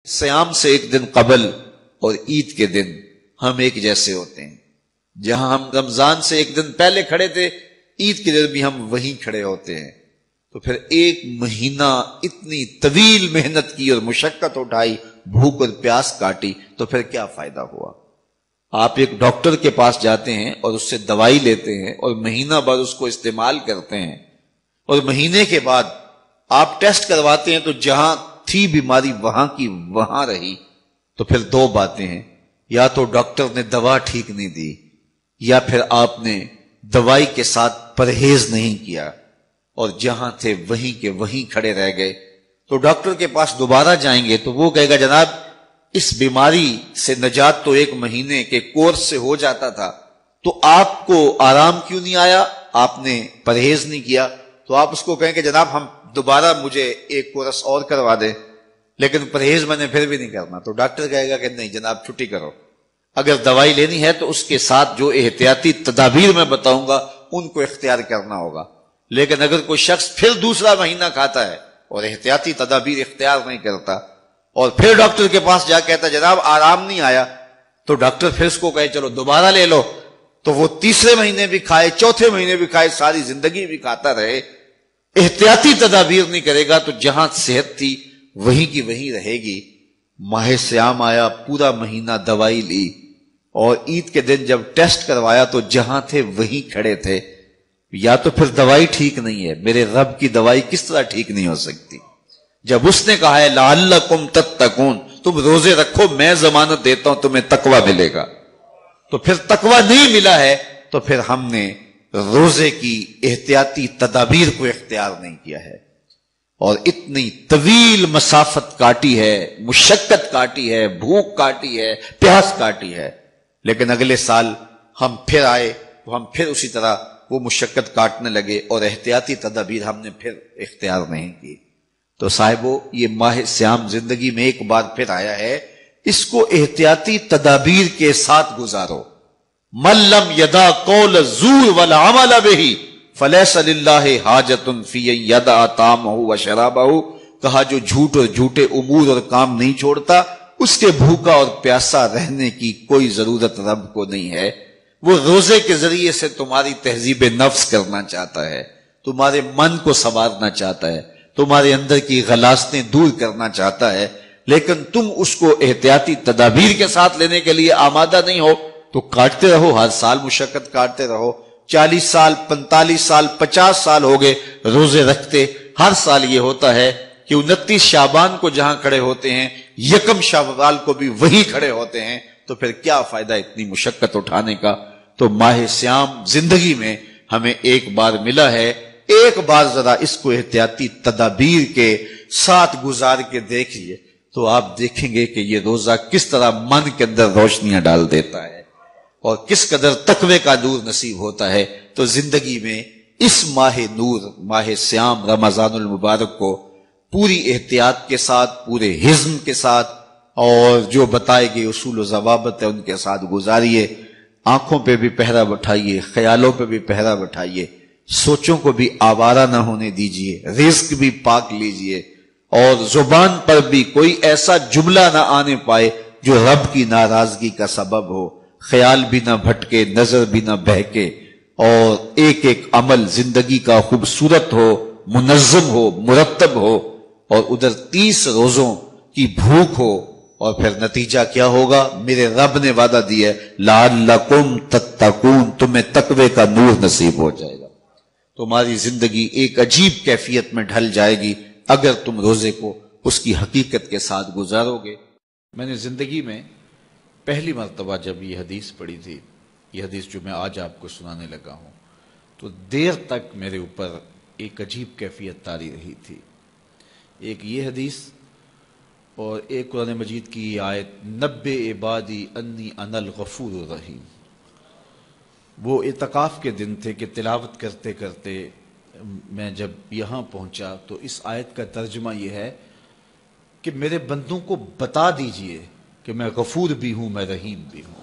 سیام سے ایک دن قبل اور عید کے دن ہم ایک جیسے ہوتے ہیں. جہاں ہم رمضان سے ایک دن پہلے کھڑے تھے، عید کے دن بھی ہم وہیں کھڑے ہوتے ہیں. تو پھر ایک مہینہ اتنی طویل محنت کی اور مشقت اٹھائی، بھوک اور پیاس کاٹی، تو پھر کیا فائدہ ہوا؟ آپ ایک ڈاکٹر کے پاس جاتے ہیں اور اس سے دوائی لیتے ہیں اور مہینہ بعد اس کو استعمال کرتے ہیں، اور مہینے کے بعد آپ ٹیسٹ کرواتے ہیں تو جہاں تھی بیماری وہاں کی وہاں رہی. تو پھر دو باتیں ہیں، یا تو ڈاکٹر نے دوا ٹھیک نہیں دی، یا پھر آپ نے دوائی کے ساتھ پرہیز نہیں کیا اور جہاں تھے وہیں کے وہیں کھڑے رہ گئے. تو ڈاکٹر کے پاس دوبارہ جائیں گے تو وہ کہے گا جناب اس بیماری سے نجات تو ایک مہینے کے کورس سے ہو جاتا تھا، تو آپ کو آرام کیوں نہیں آیا؟ آپ نے پرہیز نہیں کیا. تو آپ اس کو کہیں کہ جناب ہم دوبارہ مجھے ایک کورس اور کروا دیں، لیکن پرہیز میں نے پھر بھی نہیں کرنا. تو ڈاکٹر کہے گا کہ نہیں جناب چھٹی کرو. اگر دوائی لینی ہے تو اس کے ساتھ جو احتیاطی تدابیر میں بتاؤں گا ان کو اختیار کرنا ہوگا. لیکن اگر کوئی شخص پھر دوسرا مہینہ کھاتا ہے اور احتیاطی تدابیر اختیار نہیں کرتا اور پھر ڈاکٹر کے پاس جا کہتا جناب آرام نہیں آیا، تو ڈاکٹر پھر اس کو کہے چلو دوبارہ لے لو، تو وہ تیسرے مہینے بھی کھائے، چوتھے مہینے بھی کھائے، ساری زندگی بھی کھاتا رہے، احتیاطی تدابیر نہیں کرے گا تو جہاں صحت تھی وہیں کی وہیں رہے گی. ماہ سیام آیا، پورا مہینہ دوائی لی، اور عید کے دن جب ٹیسٹ کروایا تو جہاں تھے وہیں کھڑے تھے. یا تو پھر دوائی ٹھیک نہیں ہے، میرے رب کی دوائی کس طرح ٹھیک نہیں ہو سکتی؟ جب اس نے کہا ہے لعلکم تتقون، تم روزے رکھو میں ضمانت دیتا ہوں تمہیں تقوی ملے گا، تو پھر تقوی نہیں ملا ہے تو پھر ہم نے روزے کی احتیاطی تدابیر کو اختیار نہیں کیا ہے اور اتنی طویل مسافت کاٹی ہے، مشقت کاٹی ہے، بھوک کاٹی ہے، پیاس کاٹی ہے. لیکن اگلے سال ہم پھر آئے تو ہم پھر اسی طرح وہ مشقت کاٹنے لگے اور احتیاطی تدابیر ہم نے پھر اختیار نہیں کی. تو صاحبو یہ ماہ سیام زندگی میں ایک بار پھر آیا ہے، اس کو احتیاطی تدابیر کے ساتھ گزارو. من لم یدع قول الزور والعمل به فلیس للہ حاجۃ فی ان یدع طعامہ وشرابہ. کہا جو جھوٹ اور جھوٹے امور اور کام نہیں چھوڑتا اس کے بھوکا اور پیاسا رہنے کی کوئی ضرورت رب کو نہیں ہے. وہ روزے کے ذریعے سے تمہاری تہذیب نفس کرنا چاہتا ہے، تمہارے من کو سنوارنا چاہتا ہے، تمہارے اندر کی غلاظتیں دور کرنا چاہتا ہے، لیکن تم اس کو احتیاطی تدابیر کے ساتھ لینے کے لیے آمادہ نہیں ہو تو کاٹتے رہو، ہر سال مشقت کاٹتے رہو. 40 سال 45 سال 50 سال ہو گئے روزے رکھتے، ہر سال یہ ہوتا ہے کہ 29 شعبان کو جہاں کھڑے ہوتے ہیں 1 شوال کو بھی وہی کھڑے ہوتے ہیں. تو پھر کیا فائدہ اتنی مشقت اٹھانے کا؟ تو ماہ سیام زندگی میں ہمیں ایک بار ملا ہے، ایک بار ذرا اس کو احتیاطی تدابیر کے ساتھ گزار کے دیکھیے تو آپ دیکھیں گے کہ یہ روزہ کس طرح من کے اندر روشنیاں ڈال دیتا ہے اور کس قدر تقوی کا نور نصیب ہوتا ہے. تو زندگی میں اس ماہ نور، ماہ سیام رمضان المبارک کو پوری احتیاط کے ساتھ، پورے حزم کے ساتھ، اور جو بتائے گئے اصول و ضوابط ہے ان کے ساتھ گزاریے. آنکھوں پہ بھی پہرا بٹھائیے، خیالوں پہ بھی پہرا بٹھائیے، سوچوں کو بھی آوارہ نہ ہونے دیجیے، رزق بھی پاک لیجیے، اور زبان پر بھی کوئی ایسا جملہ نہ آنے پائے جو رب کی ناراضگی کا سبب ہو. خیال بھی نہ بھٹکے، نظر بھی نہ بہکے، اور ایک ایک عمل زندگی کا خوبصورت ہو، منظم ہو، مرتب ہو، اور ادھر 30 روزوں کی بھوک ہو. اور پھر نتیجہ کیا ہوگا؟ میرے رب نے وعدہ دیا ہے لعلکم تتقون، تمہیں تقوی کا نور نصیب ہو جائے گا. تمہاری زندگی ایک عجیب کیفیت میں ڈھل جائے گی اگر تم روزے کو اس کی حقیقت کے ساتھ گزارو گے. میں نے زندگی میں پہلی مرتبہ جب یہ حدیث پڑھی تھی، یہ حدیث جو میں آج آپ کو سنانے لگا ہوں، تو دیر تک میرے اوپر ایک عجیب کیفیت طاری رہی تھی. ایک یہ حدیث اور ایک قرآن مجید کی آیت نبئ عبادی انی انا الغفور الرحیم. وہ اعتکاف کے دن تھے کہ تلاوت کرتے کرتے میں جب یہاں پہنچا تو اس آیت کا ترجمہ یہ ہے کہ میرے بندوں کو بتا دیجئے کہ میں غفور بھی ہوں، میں رحیم بھی ہوں.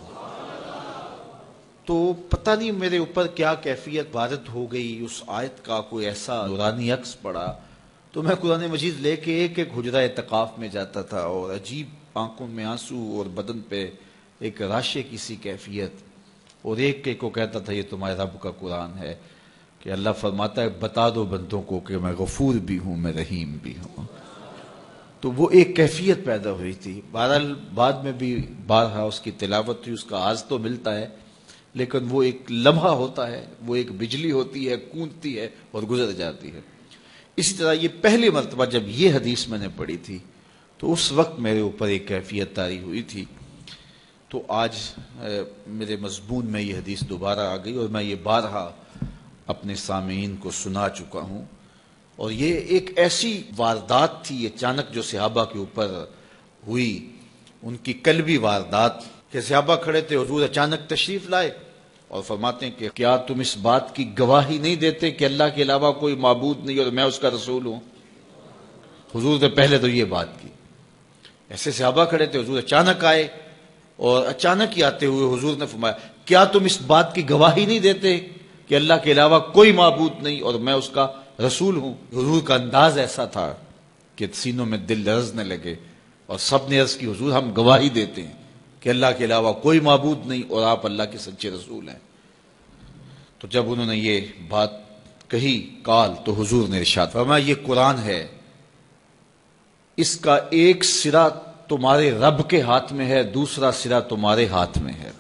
تو پتہ نہیں میرے اوپر کیا کیفیت وارد ہو گئی، اس آیت کا کوئی ایسا نورانی عکس پڑا تو میں قرآن مجید لے کے ایک ایک حجرہ اعتکاف میں جاتا تھا اور عجیب آنکھوں میں آنسو اور بدن پہ ایک راشے کی سی کیفیت، اور ایک کو کہتا تھا یہ تمہارے رب کا قرآن ہے، کہ اللہ فرماتا ہے بتا دو بندوں کو کہ میں غفور بھی ہوں، میں رحیم بھی ہوں۔ تو وہ ایک کیفیت پیدا ہوئی تھی۔ بہرحال بعد میں بھی بارہا اس کی تلاوت ہوئی، اس کا آز تو ملتا ہے، لیکن وہ ایک لمحہ ہوتا ہے، وہ ایک بجلی ہوتی ہے، گونجتی ہے اور گزر جاتی ہے۔ اسی طرح یہ پہلی مرتبہ جب یہ حدیث میں نے پڑھی تھی تو اس وقت میرے اوپر ایک کیفیت طاری ہوئی تھی۔ تو آج میرے مضمون میں یہ حدیث دوبارہ آ گئی اور میں یہ بارہا اپنے سامعین کو سنا چکا ہوں، اور یہ ایک ایسی واردات تھی اچانک جو صحابہ کے اوپر ہوئی، ان کی قلبی واردات، کہ صحابہ کھڑے تھے، حضور اچانک تشریف لائے اور فرماتے ہیں کہ کیا تم اس بات کی گواہی نہیں دیتے کہ اللہ کے علاوہ کوئی معبود نہیں اور میں اس کا رسول ہوں؟ حضور نے پہلے تو یہ بات کی، ایسے صحابہ کھڑے تھے، حضور اچانک آئے اور اچانک ہی آتے ہوئے حضور نے فرمایا کیا تم اس بات کی گواہی نہیں دیتے کہ اللہ کے علاوہ کوئی معبود نہیں اور میں اس کا رسول ہوں؟ حضور کا انداز ایسا تھا کہ سینوں میں دل لرزنے لگے، اور سب نے عرض کی حضور ہم گواہی دیتے ہیں کہ اللہ کے علاوہ کوئی معبود نہیں اور آپ اللہ کے سچے رسول ہیں۔ تو جب انہوں نے یہ بات کہی قال، تو حضور نے ارشاد فرمایا یہ قرآن ہے، اس کا ایک سرا تمہارے رب کے ہاتھ میں ہے، دوسرا سرا تمہارے ہاتھ میں ہے۔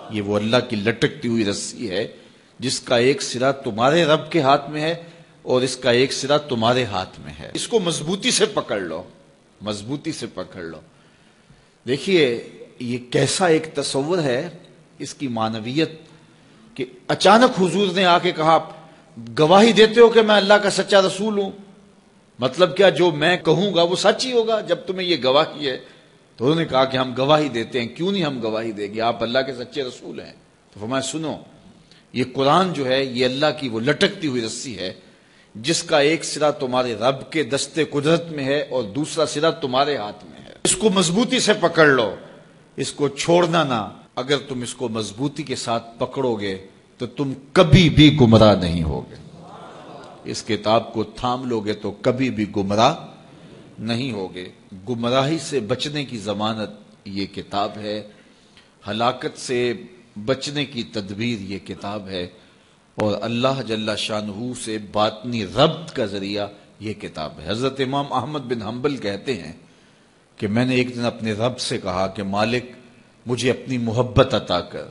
یہ وہ اللہ کی لٹکتی ہوئی رسی ہے جس کا ایک سرا تمہارے رب کے ہاتھ میں ہے اور اس کا ایک سرا تمہارے ہاتھ میں ہے۔ اس کو مضبوطی سے پکڑ لو، مضبوطی سے پکڑ لو۔ دیکھیے یہ کیسا ایک تصور ہے اس کی معنویت، کہ اچانک حضور نے آ کے کہا گواہی دیتے ہو کہ میں اللہ کا سچا رسول ہوں، مطلب کیا جو میں کہوں گا وہ سچ ہی ہوگا جب تمہیں یہ گواہی ہے؟ تو انہوں نے کہا کہ ہم گواہی دیتے ہیں۔ کیوں نہیں ہم گواہی دیں گے، آپ اللہ کے سچے رسول ہیں۔ تو فرمایا سنو، یہ قرآن جو ہے یہ اللہ کی وہ لٹکتی ہوئی رسی ہے جس کا ایک سرا تمہارے رب کے دستے قدرت میں ہے اور دوسرا سرا تمہارے ہاتھ میں ہے۔ اس کو مضبوطی سے پکڑ لو، اس کو چھوڑنا نہ۔ اگر تم اس کو مضبوطی کے ساتھ پکڑو گے تو تم کبھی بھی گمراہ نہیں ہوگے۔ اس کتاب کو تھام لو گے تو کبھی بھی گمراہ نہیں ہوگے۔ گمراہی سے بچنے کی ضمانت یہ کتاب ہے، ہلاکت سے بچنے کی تدبیر یہ کتاب ہے، اور اللہ جل شانہ سے باطنی ربط کا ذریعہ یہ کتاب ہے۔ حضرت امام احمد بن حنبل کہتے ہیں کہ میں نے ایک دن اپنے رب سے کہا کہ مالک مجھے اپنی محبت عطا کر،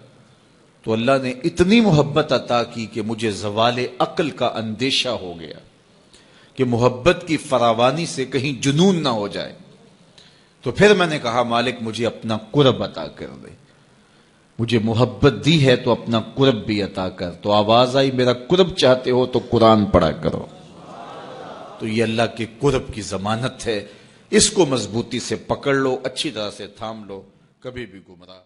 تو اللہ نے اتنی محبت عطا کی کہ مجھے زوال عقل کا اندیشہ ہو گیا کہ محبت کی فراوانی سے کہیں جنون نہ ہو جائے۔ تو پھر میں نے کہا مالک مجھے اپنا قرب عطا کر دے، مجھے محبت دی ہے تو اپنا قرب بھی عطا کر۔ تو آواز آئی میرا قرب چاہتے ہو تو قرآن پڑھا کرو۔ تو یہ اللہ کے قرب کی ضمانت ہے، اس کو مضبوطی سے پکڑ لو، اچھی طرح سے تھام لو، کبھی بھی گمراہ